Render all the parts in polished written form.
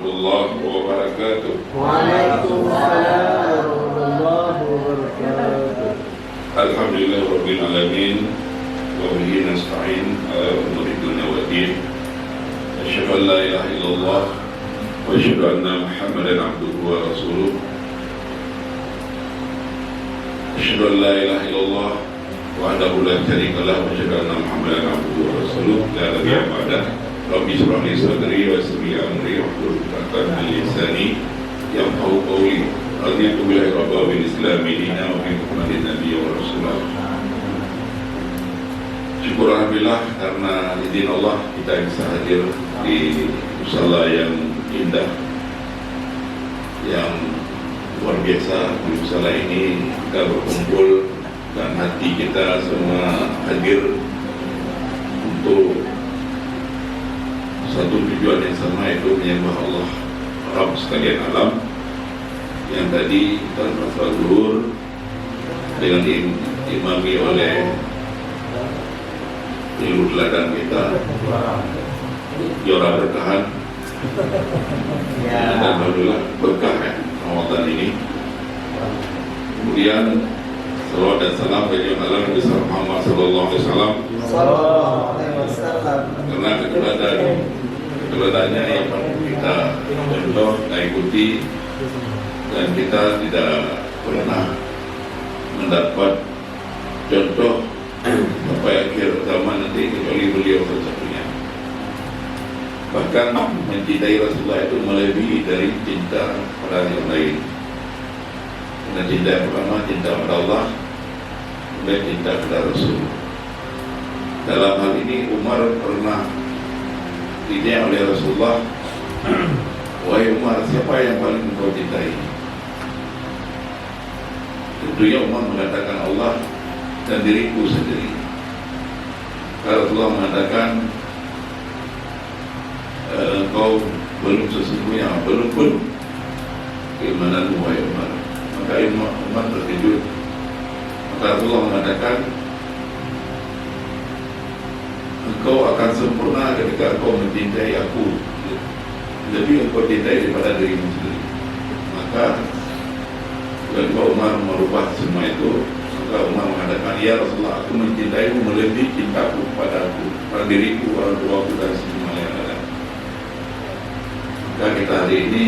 warahmatullahi wabarakatuh. Waalaikumsalam warahmatullahi wabarakatuh. Alhamdulillah rabbil alamin wa bihi nasta'in ala umuri dunya waddin. Asyhadu an la ilaha illallah wa asyhadu anna Muhammadan abduhu wa rasuluh. Asyhadu an la ilaha illallah wahdahu la syarika lahu wa asyhadu anna Muhammadan abduhu wa rasuluh. La nabiyya ba'dah. Rabbi shrah li sadri wa yassir li amri wahlul 'uqdatam min lisani yafqahu qawli. Raditu billahi rabban bil islam dinan wa bi Muhammadin nabiyyan wa rasulah. Syukur alhamdulillah karena izin Allah kita bisa hadir di musala yang indah, yang luar biasa. Di musala ini kita berkumpul dan hati kita semua hadir untuk satu tujuan yang sama, yaitu menyembah Allah Rabb sekalian alam, yang tadi kita salat zuhur dengan diimami oleh ilmu teladan kita Jora Berkahan. Dan alhamdulillah berkah Ramadan ini. Kemudian salawat dan salam bagi Nabi Muhammad sallallahu alaihi wasallam. Karena keteladaannya yang kita contoh, kita ikuti, dan kita tidak pernah mendapat contoh sampai akhir zaman nanti kecuali beliau satu-satunya. Bahkan mencintai Rasulullah itu melebihi dari cinta pada yang lain. Karena cinta yang pertama cinta pada Allah, kemudian cinta pada Rasul. Dalam hal ini Umar pernah ditanya oleh Rasulullah, wahai Umar, siapa yang paling engkau cintai? Tentunya Umar mengatakan Allah dan diriku sendiri. Rasulullah mengatakan, engkau belum sesungguhnya, belum pun keimananmu wahai Umar. Maka Umar terkejut. Maka Rasulullah mengatakan, engkau akan sempurna ketika engkau mencintai aku lebih engkau cintai daripada dirimu sendiri. Maka ketika Umar merubah semua itu, maka Umar mengatakan, ya Rasulullah, aku mencintaimu melebihi cintaku padaku, pada diriku, orang tuaku, dan semua yang ada. Maka kita hari ini,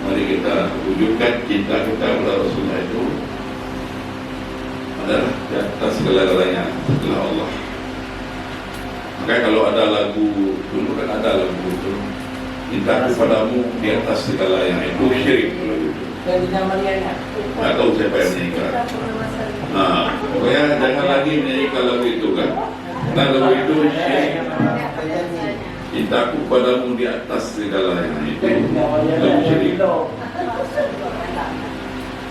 mari kita wujudkan cinta kita kepada Rasulullah itu adalah di atas segala-galanya setelah Allah. Makanya kalau ada lagu, dulu kan ada lagu itu, cintaku padamu di atas segala yang itu syirik. Nggak tahu siapa yang menyanyikan. Nah, pokoknya jangan lagi menyanyikan lagu itu kan. Nah, lagu itu syirik. Cintaku padamu di atas segala yang itu lagu syirik.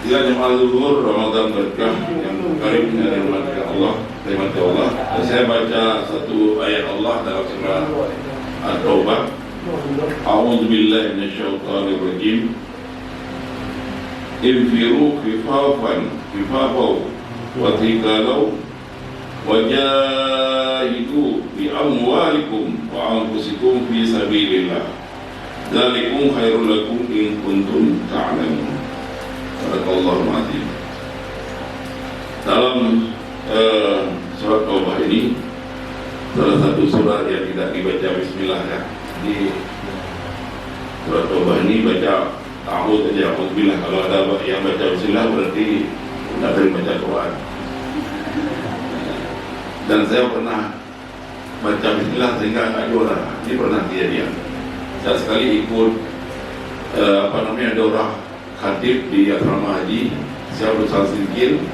Sila jemaah zuhur Ramadan berkah yang karim dengan rahmat Allah, rahmat Allah. Saya baca satu ayat Allah dalam surah At-Taubah. A'udzu billahi minasyaitonir rajim. Infiru khifafan wa thiqalan wajahidu bi amwalikum wa anfusikum fi sabilillah. Dzalikum khairul lakum in kuntum ta'lamun. Barakallahu azim. Dalam surat Taubah ini salah satu surat yang tidak dibaca bismillah ya. Di surat Taubah ini baca ta'awud saja, a'udzubillah. Kalau ada yang baca bismillah berarti tidak sering baca Quran. Dan saya pernah baca bismillah sehingga agak juara. Ini pernah kejadian. Saya sekali ikut daurah khatib di asrama haji. Saya berusaha sedikit.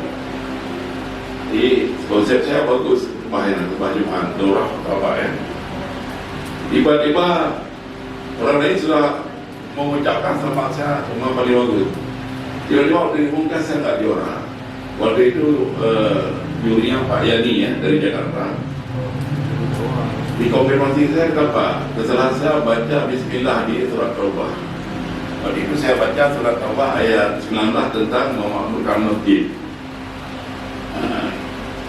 Jadi konsep saya bagus, sembah Jumat, daurah apa ya. Tiba-tiba orang lain sudah mengucapkan selamat saya cuma paling bagus. Tiba-tiba waktu diumumkan saya nggak juara. Waktu itu jurinya Pak Yani ya dari Jakarta. Dikonfirmasi saya kenapa? Setelah saya baca bismillah di surat Taubah. Waktu itu saya baca surat Taubah ayat 19 tentang memakmurkan masjid.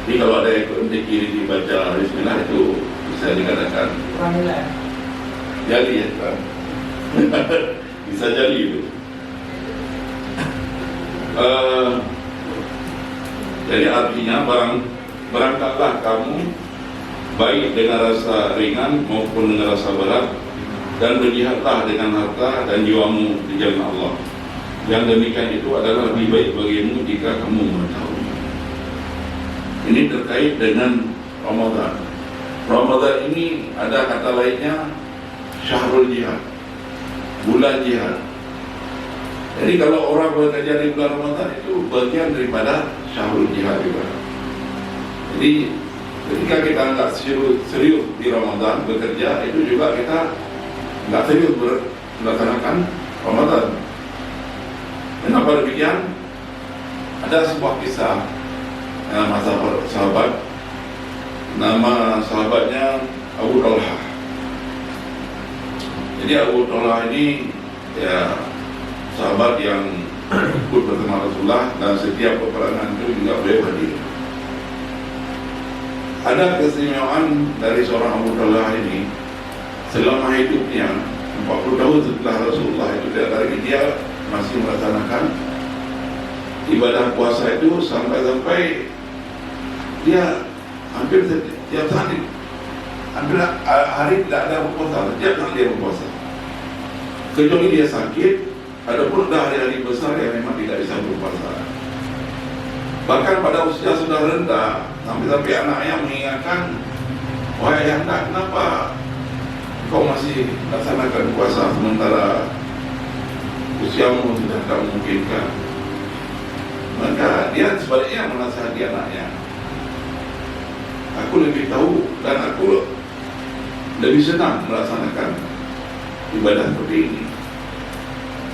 Jadi kalau ada yang kiri dibaca bismillah itu bisa dikatakan jadi ya kan. Bisa jadi itu. Jadi artinya berangkatlah kamu baik dengan rasa ringan maupun dengan rasa berat, dan berjihadlah dengan harta dan jiwamu di jalan Allah. Yang demikian itu adalah lebih baik bagimu jika kamu mengetahui. Ini terkait dengan Ramadan. Ramadan ini ada kata lainnya syahrul jihad, bulan jihad. Jadi kalau orang bekerja di bulan Ramadan itu bagian daripada syahrul jihad juga. Jadi ketika kita nggak serius di Ramadan bekerja, itu juga kita nggak serius melaksanakan Ramadan. Kenapa demikian? Ada sebuah kisah masa sahabat. Nama sahabatnya Abu Talha. Jadi Abu Talha ini ya sahabat yang ikut bersama Rasulullah, dan setiap peperangan itu juga beliau hadir. Ada keistimewaan dari seorang Abu Talha ini, selama hidupnya 40 tahun setelah Rasulullah itu dia masih melaksanakan ibadah puasa itu sampai dia hampir setiap hari, hampir hari tidak ada berpuasa, setiap hari dia berpuasa. Kecuali dia sakit, adapun ada hari-hari besar yang memang tidak bisa berpuasa. Bahkan pada usia sudah rendah, sampai anaknya mengingatkan, wahai anak, kenapa kau masih melaksanakan puasa sementara usiamu sudah tak memungkinkan? Maka dia sebaliknya menasihati anaknya, aku lebih tahu dan aku lebih senang melaksanakan ibadah seperti ini.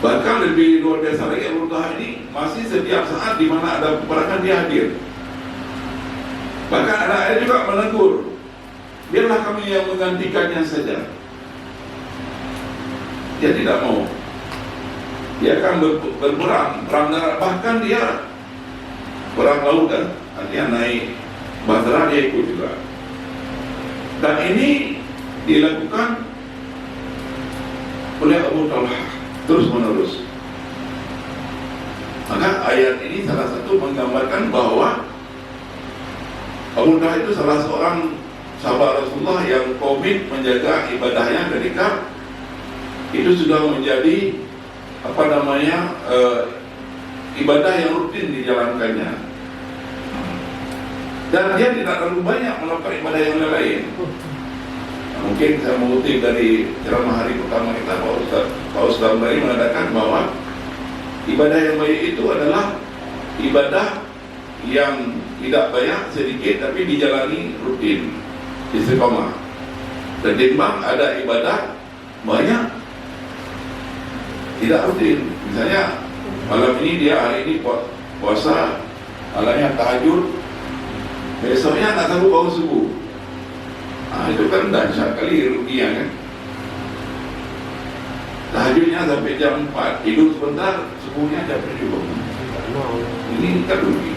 Bahkan lebih luar biasa lagi, Abu Talha ini masih setiap saat di mana ada peperangan dia hadir. Bahkan anaknya juga menegur, biarlah kami yang menggantikannya saja. Dia tidak mau. Dia akan berperang, perang darat, bahkan dia perang lautan, artinya naik bahtera dia ikut juga. Dan ini dilakukan oleh Abu Talha terus menerus. Maka ayat ini salah satu menggambarkan bahwa Abu Talha itu salah seorang sahabat Rasulullah yang komit menjaga ibadahnya ketika itu sudah menjadi ibadah yang rutin dijalankannya, dan dia tidak terlalu banyak melakukan ibadah yang lain. Mungkin saya mengutip dari ceramah hari pertama kita, Pak Ustaz tadi mengatakan bahwa ibadah yang baik itu adalah ibadah yang tidak banyak, sedikit, tapi dijalani rutin, istiqomah. Ketimbang ada ibadah banyak tidak rutin. Misalnya malam ini dia hari ini puasa, malamnya tahajud, besoknya tak sanggup bangun subuh. Itu kan dahsyat kali ruginya kan. Tahajudnya sampai jam 4, tidur sebentar, subuhnya jam 7. Ini kan rugi.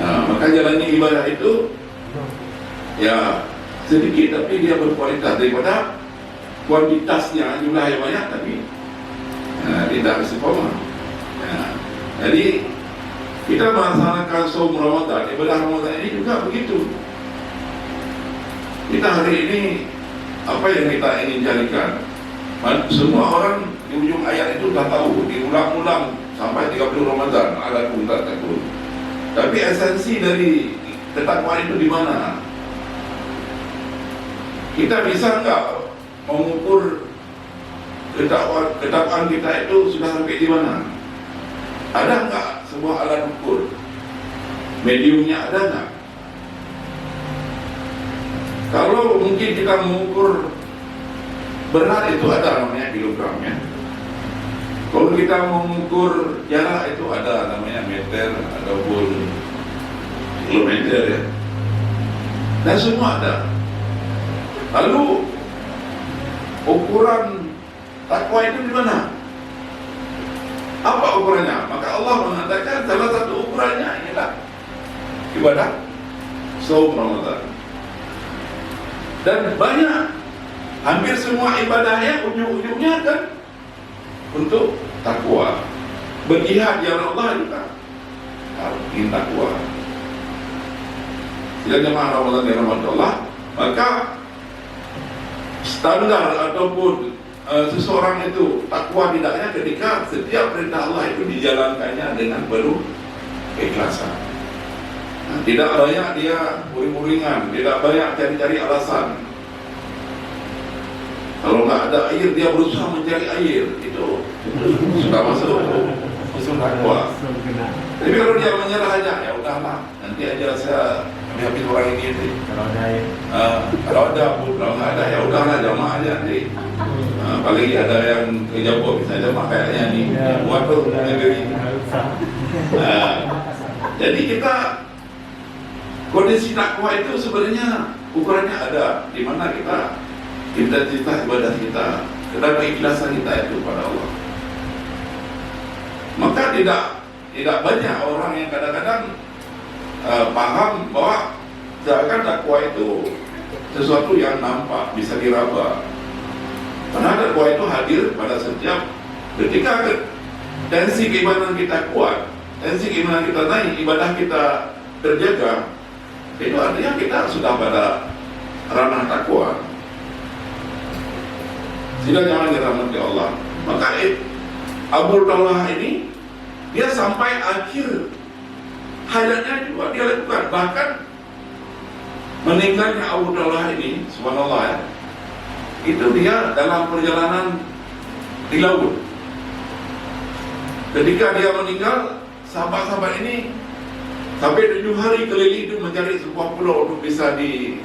Nah, maka jalannya ibadah itu ya sedikit, tapi dia berkualitas daripada kuantitasnya, jumlah yang banyak tapi tidak istiqomah. Jadi kita melaksanakan saum Ramadan, ibadah Ramadan ini juga begitu. Kita hari ini apa yang kita ingin carikan? Semua orang di ujung ayat itu sudah tahu, diulang-ulang sampai 30 Ramadan, ala kuntat takun. Tapi esensi dari ketakwaan itu di mana? Kita bisa nggak mengukur ketakwaan kita itu sudah sampai di mana? Ada nggak sebuah alat ukur? Mediumnya ada nggak? Kalau mungkin kita mengukur berat, itu ada namanya kilogramnya. Kalau kita mengukur jarak, itu ada namanya meter ataupun kilometer ya. Dan semua ada. Lalu ukuran takwa itu di mana? Apa ukurannya? Maka Allah mengatakan salah satu ukurannya inilah ibadah saum Ramadan. Dan banyak, hampir semua ibadahnya ujung-ujungnya kan untuk takwa. Berjihad di jalan Allah juga ingin takwa. Jika jemaah Ramadan yang rahmat Allah, maka standar ataupun seseorang itu takwa tidaknya ketika setiap perintah Allah itu dijalankannya dengan penuh keikhlasan. Tidak banyak dia uring-uringan, tidak banyak cari-cari alasan. Kalau nggak ada air, dia berusaha mencari air. Itu sudah masuk usul takwa. Tapi kalau dia menyerah aja, ya udahlah, nanti aja saya habis orang ini. Kalau ada air. Kalau ada, kalau nggak ada, ya udahlah, jamaah aja nanti. Apalagi ada yang kejauh, misalnya jamaah kayaknya nih, buat tuh negeri. Jadi kita kondisi takwa itu sebenarnya ukurannya ada, di mana kita intensitas ibadah kita dan keikhlasan kita itu pada Allah. Maka tidak banyak orang yang kadang-kadang paham bahwa seakan takwa itu sesuatu yang nampak, bisa diraba. Karena takwa itu hadir pada setiap ketika tensi keimanan kita kuat, tensi keimanan kita naik, ibadah kita terjaga, itu artinya kita sudah pada ranah takwa. Tidak jangan dirahmati Allah. Maka Abu Talha ini dia sampai akhir hayatnya juga dia lakukan. Bahkan meninggalnya Abu Talha ini, subhanallah ya, itu dia dalam perjalanan di laut. Ketika dia meninggal, sahabat-sahabat ini sampai 7 hari keliling itu mencari sebuah pulau untuk bisa digali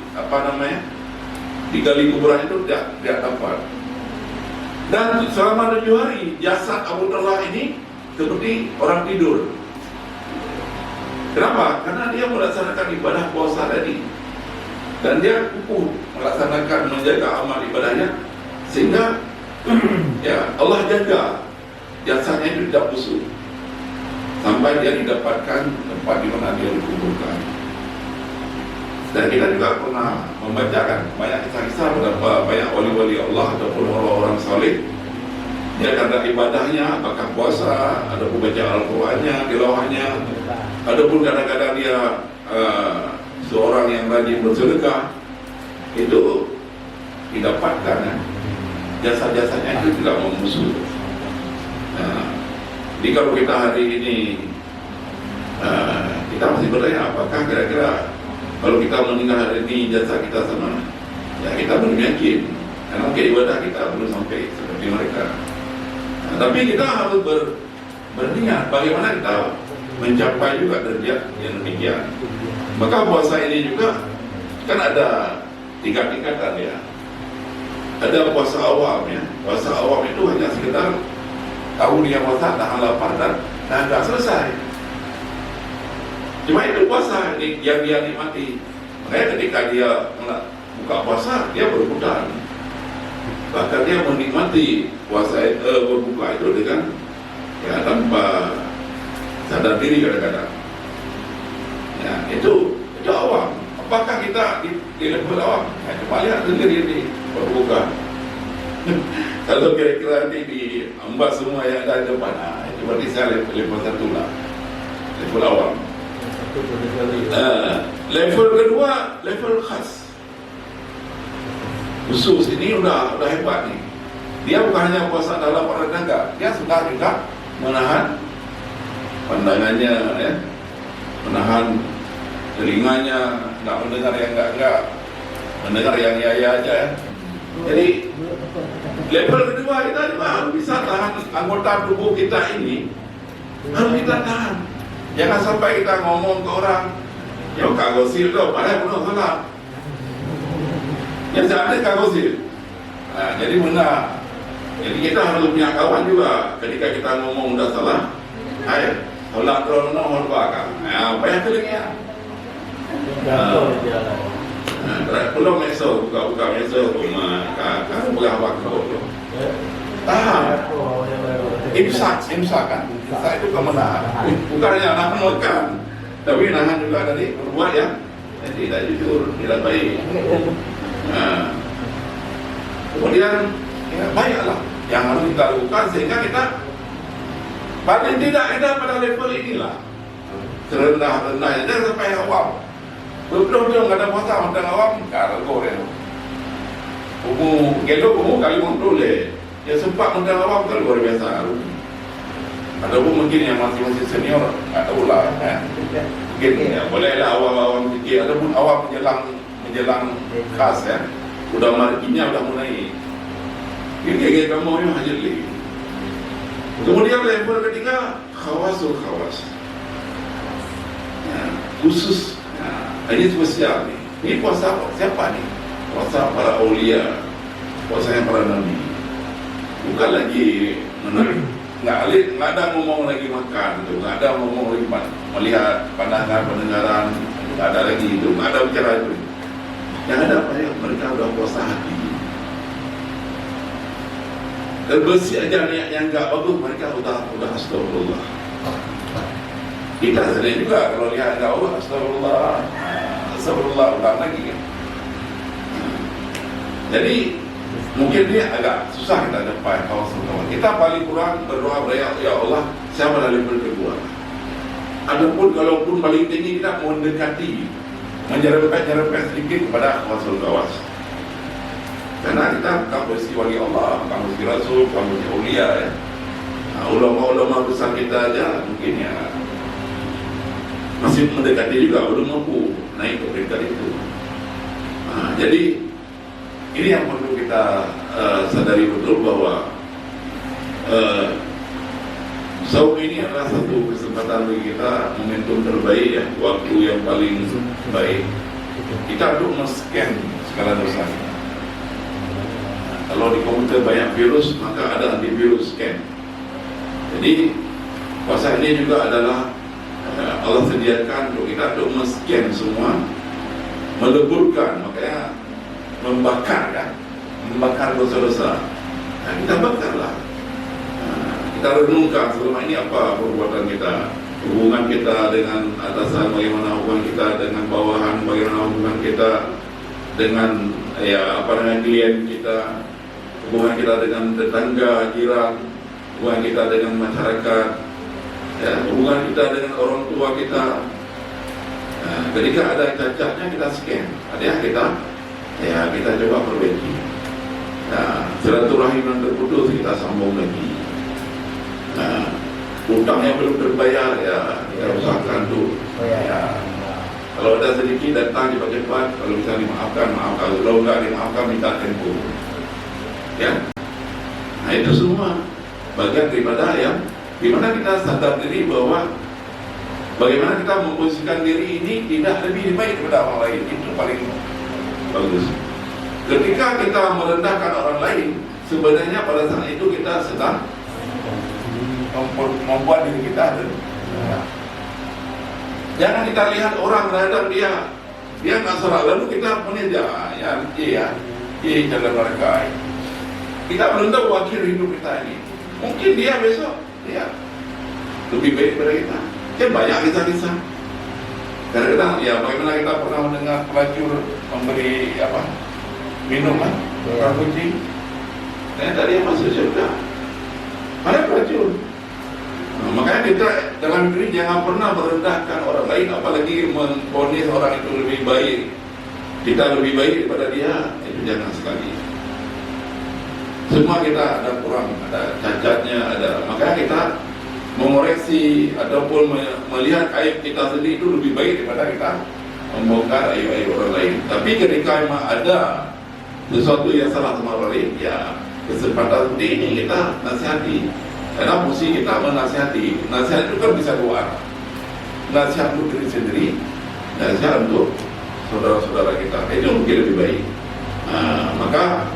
kuburan itu tidak dapat. Dan selama 7 hari jasad Abu Talha ini seperti orang tidur. Kenapa? Karena dia melaksanakan ibadah puasa tadi, dan dia kukuh melaksanakan, menjaga amal ibadahnya, sehingga ya Allah jaga jasadnya itu tidak busuk sampai dia didapatkan tempat di mana dia dikuburkan. Dan kita juga pernah membacakan banyak kisah-kisah beberapa banyak wali-wali Allah ataupun orang-orang saleh. Dia karena ibadahnya, apakah puasa, ada pun baca Al-Qurannya, tilawahnya, ada pun kadang-kadang dia seorang yang rajin bersedekah, itu didapatkan jasa-jasanya itu tidak memusuh. Jadi kalau kita hari ini kita masih bertanya, apakah kira-kira kalau kita meninggal hari ini jasa kita sama, ya kita belum yakin, karena mungkin ibadah kita belum sampai seperti mereka. Tapi kita harus berniat bagaimana kita mencapai juga derajat yang demikian. Maka puasa ini juga kan ada tingkat-tingkatan ya. Ada puasa awam ya. Puasa awam itu hanya sekedar tahu dia puasa, tahan lapar dan tidak selesai. Cuma itu puasa yang dia nikmati. Makanya ketika dia buka puasa, dia berhutang. Bahkan dia menikmati puasa berbuka itu dengan ya tanpa sadar diri kadang-kadang. Ya, itu awam. Apakah kita di level awam? Ya, coba lihat sendiri ini berbuka. Kalau kira-kira ini diambat semua yang ada di depan, itu berarti saya level 1 lah, level awam. Level kedua, level khas. Khusus ini udah hebat nih. Dia bukan hanya puasa dalam perdagangan, dia sudah juga menahan pandangannya, ya, menahan telinganya, nggak mendengar yang enggak, mendengar yang ya aja. Ya. Jadi level kedua kita juga harus bisa tahan anggota tubuh kita ini, harus kita tahan. Jangan sampai kita ngomong ke orang, ya kagosil tuh, padahal belum salah. Yang jangan kagosil. Nah, jadi benar. Jadi kita harus punya kawan juga. Ketika kita ngomong udah salah, ayo, tolak trono horbakan. Nah, banyak telingnya. Belum meso, buka meso, kan boleh waktu. Tahan. Imsak kan. Imsak itu kemenahan. Bukan hanya nahan makan, tapi nahan juga dari berbuat yang tidak jujur, tidak baik. Kemudian ya, banyaklah yang harus kita lakukan sehingga kita paling tidak ada pada level inilah, serendah-rendahnya, jangan sampai awam. Betul-betul nggak ada puasa macam awam, kargo ya. Gelok kali boleh, ya sempat macam awam kan luar biasa. Ataupun mungkin yang masih senior, nggak tahu lah. Mungkin ya, bolehlah awam-awam fikir, ataupun awam menjelang khas ya. Udah markinya udah mulai. Ini kayak kamu yang hajar lagi. Kemudian level ketiga, khawasul khawas. Ya, khusus. Ya, ini spesial nih. Ini puasa siapa nih? Puasa para aulia, puasa yang para nabi. Bukan lagi nggak ada ngomong lagi makan, tuh, nggak ada ngomong lagi melihat pandangan pendengaran, nggak ada lagi itu, nggak ada bicara itu. Yang ada apa ya? Mereka udah puasa hati. Bersih aja niat yang nggak bagus, mereka udah astagfirullah. Kita sendiri juga kalau lihat nggak bagus, astagfirullah ulang lagi kan. Jadi mungkin dia agak susah kita dapat kawasan. Kita paling kurang berdoa ya Allah, saya pada level kedua. Adapun kalaupun paling tinggi kita mau mendekati, menyerempet sedikit kepada kawas. Karena kita kamu wali Allah, kamu Rasul, kamu Aulia ya. Nah, ulama-ulama besar kita aja mungkin ya masih mendekati juga, belum mampu naik ke peringkat itu. Nah, jadi ini yang perlu kita sadari betul bahwa saum ini adalah satu kesempatan bagi kita, momentum terbaik ya, waktu yang paling baik kita untuk men-scan segala dosa kita. Kalau di komputer banyak virus, maka ada antivirus scan. Jadi puasa ini juga adalah Allah sediakan untuk kita untuk men-scan semua, meleburkan, makanya membakar kan, membakar dosa-dosa. Nah, kita bakarlah. Kita renungkan selama ini apa perbuatan kita, hubungan kita dengan atasan, bagaimana hubungan kita dengan bawahan, bagaimana hubungan kita dengan dengan klien kita, hubungan kita dengan tetangga, jiran, hubungan kita dengan masyarakat, ya, hubungan kita dengan orang tua kita. Nah, ketika ada cacatnya kita scan, ada kita coba perbaiki. Nah, silaturahim yang terputus kita sambung lagi. Nah, utang yang belum terbayar ya kita usahakan tuh. Ya, kalau ada sedikit datang cepat-cepat, kalau bisa dimaafkan, maafkan. Kalau enggak dimaafkan, minta tempo. Ya, nah itu semua bagian daripada yang dimana kita sadar diri bahwa bagaimana kita memposisikan diri ini tidak lebih baik daripada orang lain, itu paling bagus. Ketika kita merendahkan orang lain, sebenarnya pada saat itu kita sedang membuat diri kita jangan kita lihat orang terhadap dia nggak salah, lalu kita punya jalan mereka. Kita belum tahu akhir hidup kita ini. Mungkin dia besok dia lebih baik daripada kita. Kan banyak kisah-kisah. Kadang-kadang ya bagaimana kita pernah mendengar pelacur memberi minuman kucing. Ternyata dia masuk surga. Ada pelacur. Nah, makanya kita dalam diri jangan pernah merendahkan orang lain, apalagi memvonis orang itu lebih baik. Kita lebih baik daripada dia, itu jangan sekali. Semua kita ada kurang, ada cacatnya, makanya kita mengoreksi ataupun melihat aib kita sendiri itu lebih baik daripada kita membongkar aib-aib orang lain. Tapi ketika memang ada sesuatu yang salah sama orang lain, ya kesempatan seperti ini kita nasihati. Karena fungsi kita menasihati. Nasihat itu kan bisa dua arah. Nasihat untuk diri sendiri, nasihat untuk saudara-saudara kita. Itu mungkin lebih baik. Maka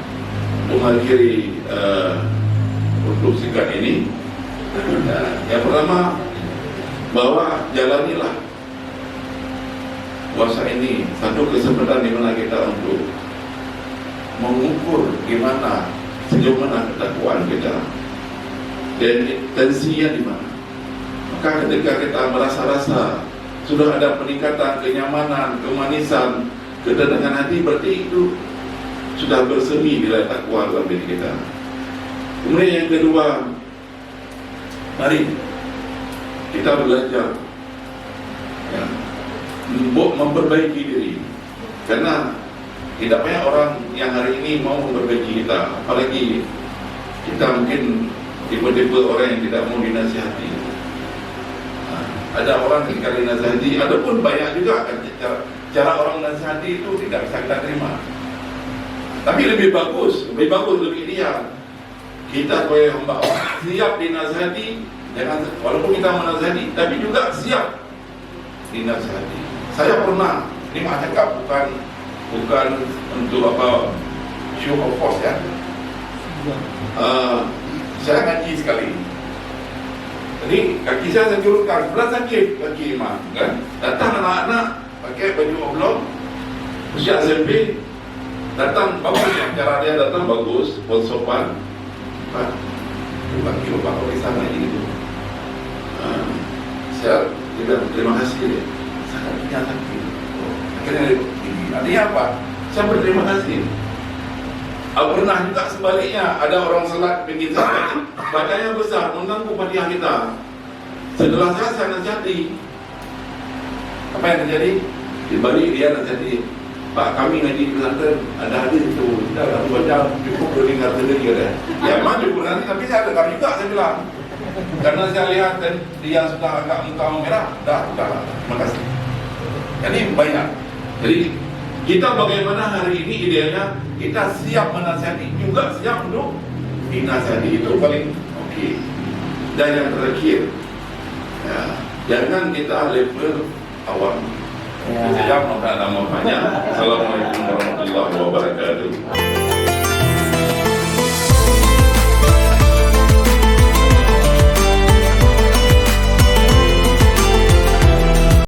mengakhiri untuk singkat ini, yang pertama bahwa jalanilah puasa ini satu kesempatan di mana kita untuk mengukur gimana sejauh mana ketakwaan kita dan tensinya di mana. Maka ketika kita merasa-rasa sudah ada peningkatan kenyamanan, kemanisan, ketenangan hati, berarti itu sudah bersemi nilai takwa dalam diri kita. Kemudian yang kedua, mari kita belajar ya, memperbaiki diri. Karena tidak banyak orang yang hari ini mau memperbaiki kita. Apalagi kita mungkin tipe-tipe orang yang tidak mau dinasihati. Ada orang ketika dinasihati, ataupun banyak juga cara orang nasihati itu tidak bisa kita terima. Tapi lebih bagus, lebih ideal kita sebagai hamba Allah siap dinasihati, walaupun kita menasihati, tapi juga siap dinasihati. Saya pernah, ini mak cakap bukan untuk apa show of force ya. Saya ngaji sekali. Jadi kaki saya jurutkan, berat sakit kaki mak kan. Datang anak-anak pakai baju oblong, usia SMP, datang bagus ya, cara dia datang bagus, sopan. Pak, bagi bapak kalau di sana gitu. Saya bilang terima kasih ya. Saya punya sakit. Akhirnya artinya apa? Saya berterima kasih. Pernah juga sebaliknya ada orang salat bikin salat, bacanya besar mengganggu Fatihah kita. Setelah saya nasihati, apa yang terjadi? Di balik dia nasihati, Pak, kami ngaji di pesantren ada hadis itu, dah baca cukup dengar sendiri ada. Ya memang cukup nanti, tapi saya dengar juga, saya bilang. Karena saya lihat dan dia sudah agak muka merah, dah, terima kasih. Jadi banyak. Jadi kita bagaimana hari ini idealnya kita siap menasihati, juga siap untuk dinasihati, itu paling oke. Dan yang terakhir, ya, jangan kita level awam. Saya jawab, ada namanya. Assalamualaikum warahmatullahi wabarakatuh.